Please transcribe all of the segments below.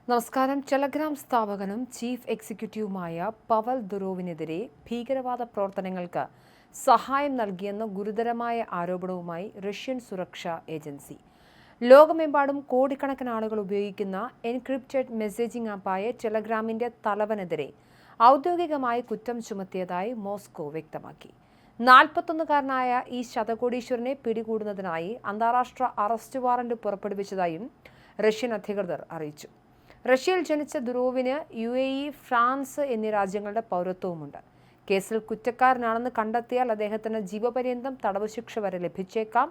നമസ്കാരം. Telegram സ്ഥാപകനും chief എക്സിക്യൂട്ടീവുമായ Powell ദുറോവിനെതിരെ ഭീകരവാദ പ്രവർത്തനങ്ങൾക്ക് സഹായം നൽകിയെന്ന ഗുരുതരമായ ആരോപണവുമായി റഷ്യൻ സുരക്ഷാ ഏജൻസി. ലോകമെമ്പാടും കോടിക്കണക്കിന് ആളുകൾ ഉപയോഗിക്കുന്ന എൻക്രിപ്റ്റഡ് മെസ്സേജിംഗ് ആപ്പായ ടെലഗ്രാമിന്റെ തലവനെതിരെ ഔദ്യോഗികമായി കുറ്റം ചുമത്തിയതായി മോസ്കോ വ്യക്തമാക്കി. 41-കാരനായ ഈ ശതകോടീശ്വരനെ പിടികൂടുന്നതിനായി അന്താരാഷ്ട്ര അറസ്റ്റ് വാറന്റ് പുറപ്പെടുവിച്ചതായും റഷ്യൻ അധികൃതർ അറിയിച്ചു. റഷ്യയിൽ ജനിച്ച ദുറോവിന് UAE, ഫ്രാൻസ് എന്നീ രാജ്യങ്ങളുടെ പൗരത്വവുമുണ്ട്. കേസിൽ കുറ്റക്കാരനാണെന്ന് കണ്ടെത്തിയാൽ അദ്ദേഹത്തിന് ജീവപര്യന്തം തടവ് ശിക്ഷ വരെ ലഭിച്ചേക്കാം.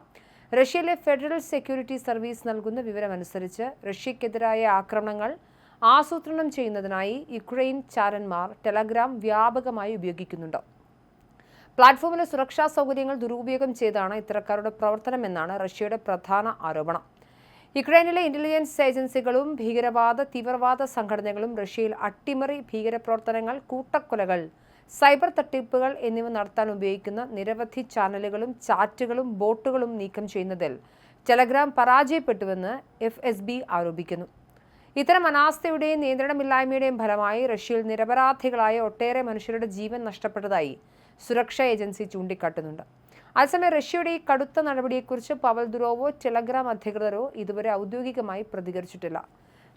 റഷ്യയിലെ ഫെഡറൽ സെക്യൂരിറ്റി സർവീസ് നൽകുന്ന വിവരമനുസരിച്ച് റഷ്യക്കെതിരായ ആക്രമണങ്ങൾ ആസൂത്രണം ചെയ്യുന്നതിനായി യുക്രൈൻ ചാരന്മാർ ടെലഗ്രാം വ്യാപകമായി ഉപയോഗിക്കുന്നുണ്ട്. പ്ലാറ്റ്ഫോമിലെ സുരക്ഷാ സൗകര്യങ്ങൾ ദുരുപയോഗം ചെയ്താണ് ഇത്തരക്കാരുടെ പ്രവർത്തനമെന്നാണ് റഷ്യയുടെ പ്രധാന ആരോപണം. യുക്രൈനിലെ ഇന്റലിജൻസ് ഏജൻസികളും തീവ്രവാദ സംഘടനകളും റഷ്യയിൽ അട്ടിമറി, ഭീകരപ്രവർത്തനങ്ങൾ, കൂട്ടക്കൊലകൾ, സൈബർ തട്ടിപ്പുകൾ എന്നിവ നടത്താൻ ഉപയോഗിക്കുന്ന നിരവധി ചാനലുകളും ചാറ്റുകളും ബോട്ടുകളും നീക്കം ചെയ്യുന്നതിൽ ടെലഗ്രാം പരാജയപ്പെട്ടുവെന്ന് FSB ആരോപിക്കുന്നു. ഇത്തരം അനാസ്ഥയുടെയും നിയന്ത്രണമില്ലായ്മയുടെയും ഫലമായി റഷ്യയിൽ നിരപരാധികളായ ഒട്ടേറെ മനുഷ്യരുടെ ജീവൻ നഷ്ടപ്പെട്ടതായി സുരക്ഷാ ഏജൻസി ചൂണ്ടിക്കാട്ടുന്നുണ്ട്. അതേസമയം റഷ്യയുടെ ഈ കടുത്ത നടപടിയെക്കുറിച്ച് പവൽ ദുറോവോ ടെലഗ്രാം അധികൃതരോ ഇതുവരെ ഔദ്യോഗികമായി പ്രതികരിച്ചിട്ടില്ല.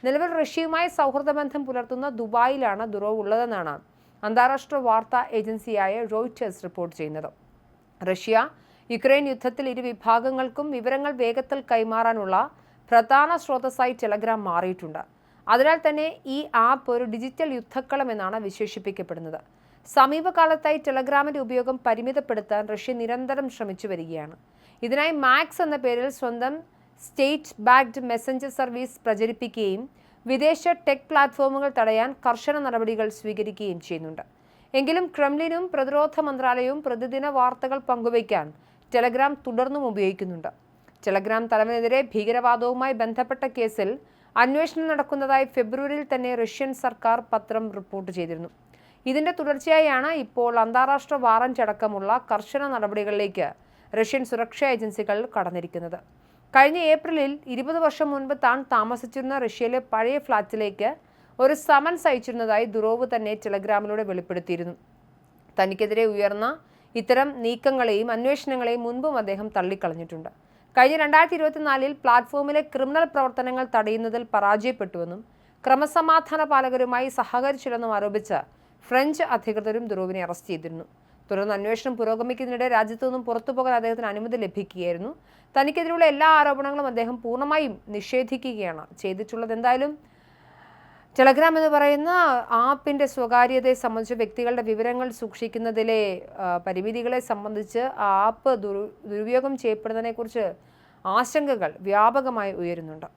നിലവിൽ റഷ്യയുമായി സൗഹൃദ ബന്ധം പുലർത്തുന്ന ദുബായിലാണ് ദുറോവ് ഉള്ളതെന്നാണ് അന്താരാഷ്ട്ര വാർത്താ ഏജൻസിയായ റോയിറ്റേഴ്സ് റിപ്പോർട്ട് ചെയ്യുന്നത്. റഷ്യ യുക്രൈൻ യുദ്ധത്തിൽ ഇരു വിഭാഗങ്ങൾക്കും വിവരങ്ങൾ വേഗത്തിൽ കൈമാറാനുള്ള പ്രധാന സ്രോതസ്സായി ടെലഗ്രാം മാറിയിട്ടുണ്ട്. അതിനാൽ തന്നെ ഈ ആപ്പ് ഒരു ഡിജിറ്റൽ യുദ്ധക്കളം എന്നാണ് വിശേഷിപ്പിക്കപ്പെടുന്നത്. സമീപകാലത്തായി ടെലഗ്രാമിന്റെ ഉപയോഗം പരിമിതപ്പെടുത്താൻ റഷ്യ നിരന്തരം ശ്രമിച്ചു വരികയാണ്. ഇതിനായി മാക്സ് എന്ന പേരിൽ സ്വന്തം സ്റ്റേറ്റ് ബാക്ക്ഡ് മെസ്സഞ്ചർ സർവീസ് പ്രചരിപ്പിക്കുകയും വിദേശ ടെക് പ്ലാറ്റ്ഫോമുകൾ തടയാൻ കർശന നടപടികൾ സ്വീകരിക്കുകയും ചെയ്യുന്നുണ്ട്. എങ്കിലും ക്രെംലിനും പ്രതിരോധ മന്ത്രാലയവും പ്രതിദിന വാർത്തകൾ പങ്കുവയ്ക്കാൻ ടെലഗ്രാം തുടർന്നും ഉപയോഗിക്കുന്നുണ്ട്. ടെലഗ്രാം തലവനെതിരെ ഭീകരവാദവുമായി ബന്ധപ്പെട്ട കേസിൽ അന്വേഷണം നടക്കുന്നതായി ഫെബ്രുവരിയിൽ തന്നെ റഷ്യൻ സർക്കാർ പത്രം റിപ്പോർട്ട് ചെയ്തിരുന്നു. ഇതിന്റെ തുടർച്ചയായാണ് ഇപ്പോൾ അന്താരാഷ്ട്ര വാറന്റ് അടക്കമുള്ള കർശന നടപടികളിലേക്ക് റഷ്യൻ സുരക്ഷാ ഏജൻസികൾ കടന്നിരിക്കുന്നത്. കഴിഞ്ഞ ഏപ്രിലിൽ 20 വർഷം മുൻപ് താൻ താമസിച്ചിരുന്ന റഷ്യയിലെ പഴയ ഫ്ളാറ്റിലേക്ക് ഒരു സമൻസ് അയച്ചിരുന്നതായി ദുറോവ് തന്നെ ടെലഗ്രാമിലൂടെ വെളിപ്പെടുത്തിയിരുന്നു. തനിക്കെതിരെ ഉയർന്ന ഇത്തരം നീക്കങ്ങളെയും അന്വേഷണങ്ങളെയും മുൻപും അദ്ദേഹം തള്ളിക്കളഞ്ഞിട്ടുണ്ട്. കഴിഞ്ഞ 2024-ൽ പ്ലാറ്റ്ഫോമിലെ ക്രിമിനൽ പ്രവർത്തനങ്ങൾ തടയുന്നതിൽ പരാജയപ്പെട്ടുവെന്നും ക്രമസമാധാന പാലകരുമായി സഹകരിച്ചില്ലെന്നും ആരോപിച്ച് ഫ്രഞ്ച് അധികൃതരും ദുറോവിനെ അറസ്റ്റ് ചെയ്തിരുന്നു. തുടർന്ന് അന്വേഷണം പുരോഗമിക്കുന്നതിനിടെ രാജ്യത്തു നിന്നും പുറത്തുപോകാൻ അദ്ദേഹത്തിന് അനുമതി ലഭിക്കുകയായിരുന്നു. തനിക്കെതിരെയുള്ള എല്ലാ ആരോപണങ്ങളും അദ്ദേഹം പൂർണ്ണമായും നിഷേധിക്കുകയാണ് ചെയ്തിട്ടുള്ളത്. എന്തായാലും ടെലഗ്രാം എന്ന് പറയുന്ന ആപ്പിന്റെ സ്വകാര്യതയെ സംബന്ധിച്ച്, വ്യക്തികളുടെ വിവരങ്ങൾ സൂക്ഷിക്കുന്നതിലെ പരിമിതികളെ സംബന്ധിച്ച് ആപ്പ് ദുരുപയോഗം ചെയ്യപ്പെടുന്നതിനെക്കുറിച്ച് ആശങ്കകൾ വ്യാപകമായി ഉയരുന്നുണ്ട്.